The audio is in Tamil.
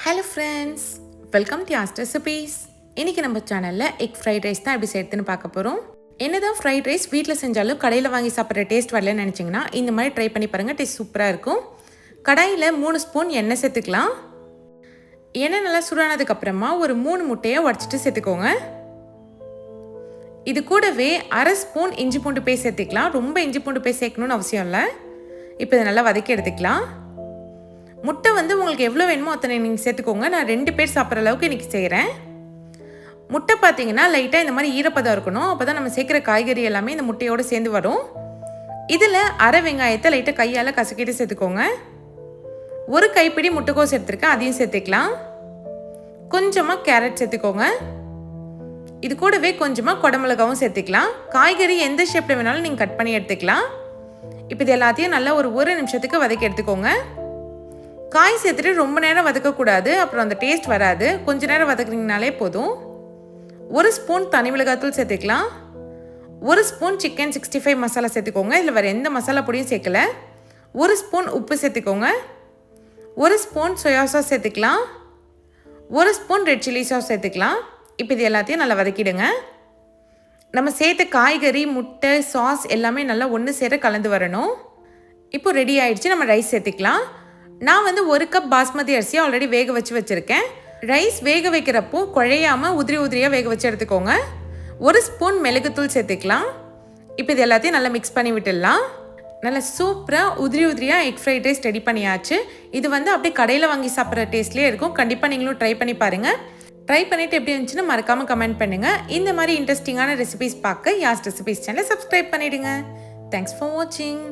Hello friends, welcome to Yaas recipes. இன்றைக்கி நம்ம சேனலில் எக் ஃப்ரைட் ரைஸ் தான் எப்படி செய்யறதுன்னு பார்க்க போகிறோம். என்னதான் ஃப்ரைட் ரைஸ் வீட்டில் செஞ்சாலும் கடையில் வாங்கி சாப்பிட்ற டேஸ்ட் வரலன்னு நினச்சிங்கன்னா இந்த மாதிரி ட்ரை பண்ணி பாருங்கள். டேஸ்ட் சூப்பராக இருக்கும். கடாயில் 3 ஸ்பூன் எண்ணெய் சேர்த்துக்கலாம். எண்ணெய் நல்லா சூடானதுக்கப்புறமா ஒரு 3 முட்டையை உடச்சிட்டு சேர்த்துக்கோங்க. இது கூடவே அரை ஸ்பூன் இஞ்சி பூண்டு பேஸ்ட் சேர்த்துக்கலாம். ரொம்ப இஞ்சி பூண்டு பேஸ்ட் சேர்க்கணும்னு அவசியம் இல்லை. இப்போ இதை நல்லா வதக்கி எடுத்துக்கலாம். முட்டை உங்களுக்கு எவ்வளோ வேணுமோ அத்தனை நீங்கள் சேர்த்துக்கோங்க. நான் 2 பேர் சாப்பிட்ற அளவுக்கு இன்றைக்கி செய்கிறேன். முட்டை பார்த்தீங்கன்னா லைட்டாக இந்த மாதிரி ஈரப்பதம் இருக்கணும். அப்போ தான் நம்ம சேர்க்குற காய்கறி எல்லாமே இந்த முட்டையோடு சேர்ந்து வரும். இதில் அரை வெங்காயத்தை லைட்டாக கையால் கசக்கிட்டு சேர்த்துக்கோங்க. ஒரு கைப்பிடி முட்டைக்கோஸ் எடுத்துருக்கேன், அதையும் சேர்த்துக்கலாம். கொஞ்சமாக கேரட் சேர்த்துக்கோங்க. இது கூடவே கொஞ்சமாக குடமிளகாவும் சேர்த்துக்கலாம். காய்கறி எந்த ஷேப்பில் வேணாலும் நீங்கள் கட் பண்ணி எடுத்துக்கலாம். இப்போ இது எல்லாத்தையும் நல்லா ஒரு நிமிஷத்துக்கு வதக்கி எடுத்துக்கோங்க. காய் சேர்த்துட்டு ரொம்ப நேரம் வதக்கக்கூடாது, அப்புறம் அந்த டேஸ்ட் வராது. கொஞ்ச நேரம் வதக்குனீங்கனாலே போதும். 1 ஸ்பூன் தனி மிளகாத்தூள் சேர்த்துக்கலாம். 1 ஸ்பூன் சிக்கன் 65 மசாலா சேர்த்துக்கோங்க. இதில் வேறு எந்த மசாலா பொடியும் சேர்க்கல. 1 ஸ்பூன் உப்பு சேர்த்துக்கோங்க. 1 ஸ்பூன் சோயா சாஸ் சேர்த்துக்கலாம். 1 ஸ்பூன் ரெட் சில்லி சாஸ் சேர்த்துக்கலாம். இப்போ இது எல்லாத்தையும் நல்லா வதக்கிடுங்க. நம்ம சேர்த்த காய்கறி, முட்டை, சாஸ் எல்லாமே நல்லா ஒன்று சேர கலந்து வரணும். இப்போ ரெடி ஆயிடுச்சு. நம்ம ரைஸ் சேர்த்துக்கலாம். நான் 1 கப் பாஸ்மதி அரிசியை ஆல்ரெடி வேக வச்சுருக்கேன். ரைஸ் வேக வைக்கிறப்போ குழையாமல் உதிரியாக வேக வச்சு எடுத்துக்கோங்க. 1 ஸ்பூன் மிளகுத்தூள் சேர்த்துக்கலாம். இப்போ இது எல்லாத்தையும் நல்லா மிக்ஸ் பண்ணி விட்டுடலாம். நல்லா சூப்பராக உதிரியாக எக் ஃப்ரைட் ரைஸ் ரெடி பண்ணியாச்சு. இது அப்படியே கடையில் வாங்கி சாப்பிட்ற டேஸ்ட்லேயே இருக்கும். கண்டிப்பாக நீங்களும் ட்ரை பண்ணி பாருங்கள். ட்ரை பண்ணிவிட்டு எப்படி இருந்துச்சுன்னு மறக்காமல் கமெண்ட் பண்ணுங்கள். இந்த மாதிரி இன்ட்ரெஸ்டிங்கான ரெசிபிஸ் பார்க்க யாஸ் ரெசிபிஸ் சேனலை சப்ஸ்கிரைப் பண்ணிவிடுங்க. தேங்க்ஸ் ஃபார் வாட்சிங்.